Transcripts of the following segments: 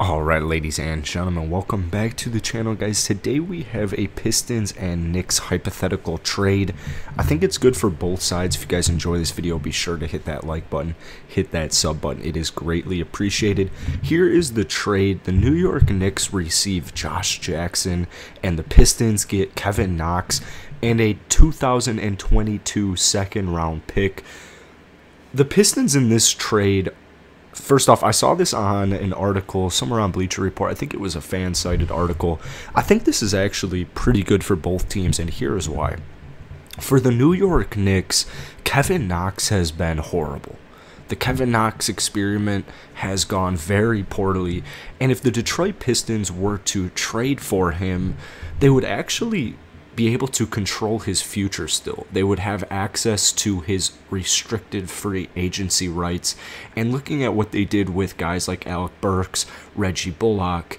Alright, ladies and gentlemen, welcome back to the channel, guys. Today we have a Pistons and Knicks hypothetical trade. I think it's good for both sides. If you guys enjoy this video, be sure to hit that like button, hit that sub button. It is greatly appreciated. Here is the trade. The New York Knicks receive Josh Jackson, and the Pistons get Kevin Knox and a 2022 second round pick. The Pistons in this trade, first off, I saw this on an article somewhere on Bleacher Report. I think it was a fan-cited article. I think this is actually pretty good for both teams, and here's why. For the New York Knicks, Kevin Knox has been horrible. The Kevin Knox experiment has gone very poorly, and if the Detroit Pistons were to trade for him, they would actually be able to control his future still. They would have access to his restricted free agency rights. And looking at what they did with guys like Alec Burks, Reggie Bullock,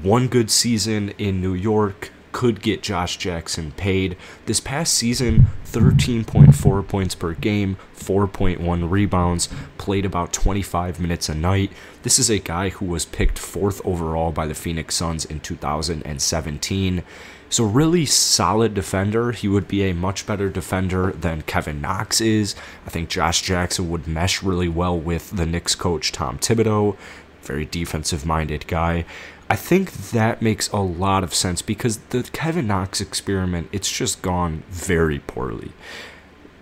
one good season in New York could get Josh Jackson paid. This past season, 13.4 points per game, 4.1 rebounds, played about 25 minutes a night. This is a guy who was picked 4th overall by the Phoenix Suns in 2017. So really solid defender. He would be a much better defender than Kevin Knox is. I think Josh Jackson would mesh really well with the Knicks coach Tom Thibodeau. Very defensive-minded guy. I think that makes a lot of sense because the Kevin Knox experiment, it's just gone very poorly.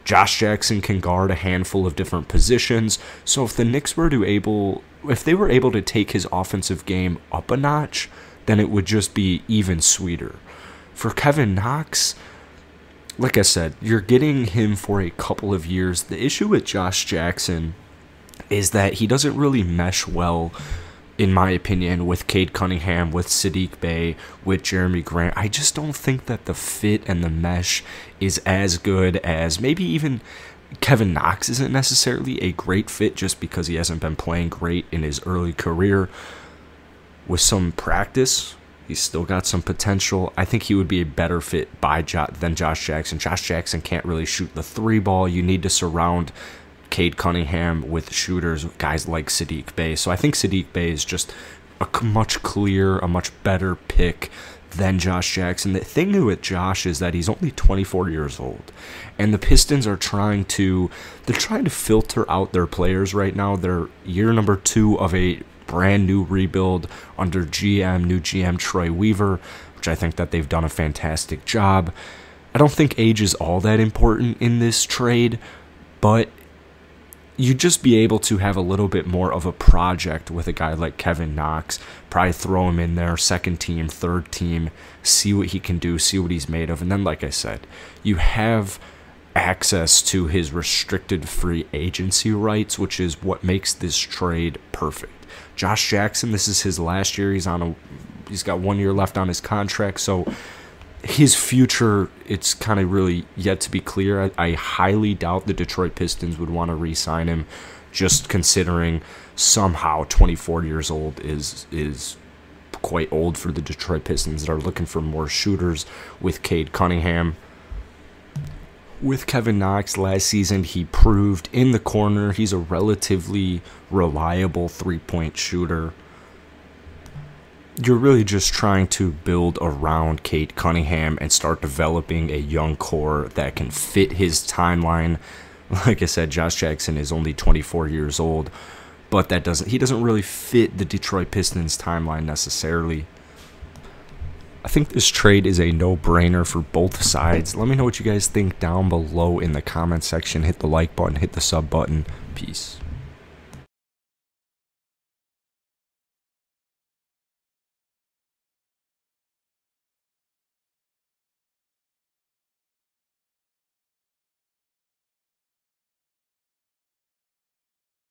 Josh Jackson can guard a handful of different positions, so if the Knicks were if they were able to take his offensive game up a notch, then it would just be even sweeter. For Kevin Knox, like I said, you're getting him for a couple of years. The issue with Josh Jackson is that he doesn't really mesh well, in my opinion, with Cade Cunningham, with Saddiq Bey, with Jeremy Grant. I just don't think that the fit and the mesh is as good as maybe even Kevin Knox isn't necessarily a great fit just because he hasn't been playing great in his early career. With some practice, he's still got some potential. I think he would be a better fit than Josh Jackson. Josh Jackson can't really shoot the three ball. You need to surround Cade Cunningham with shooters, guys like Saddiq Bey. So I think Saddiq Bey is just a much better pick than Josh Jackson. The thing with Josh is that he's only 24 years old, and the Pistons are trying to filter out their players right now. They're year number 2 of a brand new rebuild under new GM Troy Weaver, which I think that they've done a fantastic job. I don't think age is all that important in this trade, but you'd just be able to have a little bit more of a project with a guy like Kevin Knox. Probably throw him in there, second team, third team, see what he can do, see what he's made of. And then, like I said, you have access to his restricted free agency rights, which is what makes this trade perfect. Josh Jackson, this is his last year. He's got 1 year left on his contract, so his future, it's kind of really yet to be clear. I highly doubt the Detroit Pistons would want to re-sign him, just considering somehow 24 years old is quite old for the Detroit Pistons that are looking for more shooters with Cade Cunningham. With Kevin Knox last season, he proved in the corner he's a relatively reliable three-point shooter. You're really just trying to build around Cade Cunningham and start developing a young core that can fit his timeline. Like I said, Josh Jackson is only 24 years old, but he doesn't really fit the Detroit Pistons timeline necessarily. I think this trade is a no-brainer for both sides. Let me know what you guys think down below in the comment section. Hit the like button, hit the sub button. Peace.